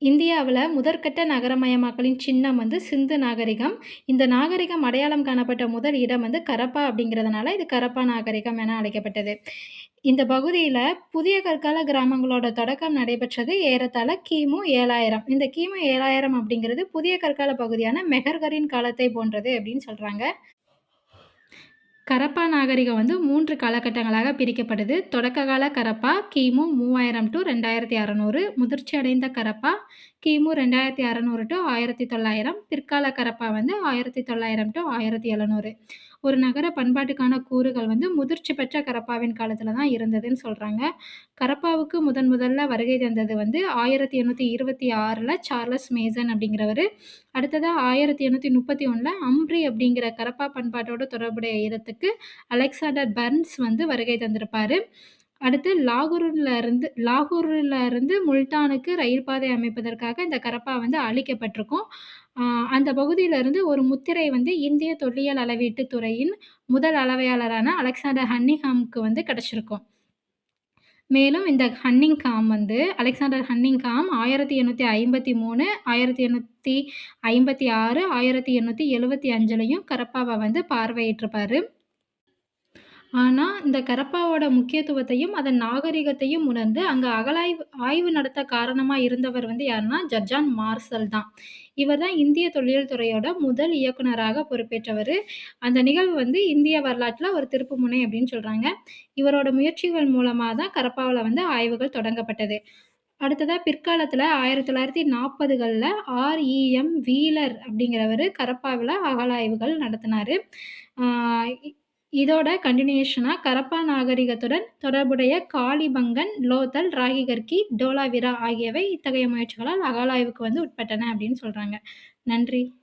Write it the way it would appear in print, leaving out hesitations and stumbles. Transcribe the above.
இந்தியாவுல முதற்கட்ட நகரமயமாக்கலின் சின்னம் வந்து சிந்து நாகரிகம். இந்த நாகரிகம் அடையாளம் காணப்பட்ட முதல் இடம் வந்து கரப்பா அப்படிங்கிறதுனால, இது கரப்பா நாகரிகம் என அழைக்கப்பட்டது. இந்த பகுதியில புதிய கற்கால கிராமங்களோட தொடக்கம் நடைபெற்றது ஏறத்தாழ கிமு 7000. இந்த கிமு 7000 அப்படிங்கிறது புதிய கற்கால பகுதியான மெஹர்கரின் காலத்தை போன்றது அப்படின்னு சொல்றாங்க. கரப்பா நாகரிகம் வந்து 3 காலகட்டங்களாக பிரிக்கப்படுது. தொடக்க கால கரப்பா கிமு 3000 டூ 2600, முதிர்ச்சியடைந்த கரப்பா கிமு 2600 டூ 1900, பிற்கால கரப்பா வந்து 1900 டூ 1700. ஒரு நகர பண்பாட்டுக்கான கூறுகள் வந்து முதிர்ச்சி பெற்ற கரப்பாவின் காலத்துல தான் இருந்ததுன்னு சொல்றாங்க. கரப்பாவுக்கு முதல்ல வருகை தந்தது வந்து 1826ல சார்லஸ் மேசன் அப்படிங்கிறவரு. அடுத்ததா 1831ல அம்ப்ரி அப்படிங்கிற கரப்பா பண்பாட்டோட தொடர்புடைய இடத்துக்கு அலெக்சாண்டர் பர்ன்ஸ் வந்து வருகை தந்திருப்பாரு. அடுத்து லாகூர்ல இருந்து முல்தானுக்கு ரயில் பாதை அமைப்பதற்காக இந்த கரப்பா வந்து அழிக்கப்பட்டிருக்கும். அ அந்த பகுதியிலிருந்து ஒரு முத்திரை வந்து இந்திய தொல்லியல் அளவீட்டுத் துறையின் முதல் அளவையாளரான அலெக்சாண்டர் ஹன்னிங்ஹாமுக்கு வந்து கிடைச்சிருக்கும். மேலும் இந்த அலெக்சாண்டர் ஹன்னிங்ஹாம் 1853, 1856, 1875லயும் கரப்பாவ வந்து பார்வையிட்டிருப்பாரு. ஆனா, இந்த கரப்பாவோட முக்கியத்துவத்தையும், அதன் நாகரிகத்தையும் உணர்ந்து, அங்க ஆய்வு நடத்த காரணமா இருந்தவர் வந்து யாருன்னா, ஜர்ஜான் மார்சல் தான். இவர் தான் இந்திய தொல்லியல் துறையோட முதல் இயக்குனராக பொறுப்பேற்றவரு. அந்த நிகழ்வு வந்து இந்திய வரலாற்றுல ஒரு திருப்புமுனை அப்படின்னு சொல்றாங்க. இவரோட முயற்சிகள் மூலமா தான் கரப்பாவுல வந்து ஆய்வுகள் தொடங்கப்பட்டது. அடுத்ததா பிற்காலத்துல 1940கள்ல ஆர்.இ.எம். வீலர் அப்படிங்கிறவரு கரப்பாவுல அகழாய்வுகள் நடத்தினாரு. ஆ இ இதோட கன்டினியூஷனா கரப்பா நாகரிகத்துடன் தொடர்புடைய காளிபங்கன், லோத்தல், ராகிகர்கி, டோலாவிரா ஆகியவை இத்தகைய முயற்சிகளால் அகழாய்வுக்கு வந்து உட்பட்டன அப்படின்னு சொல்றாங்க. நன்றி.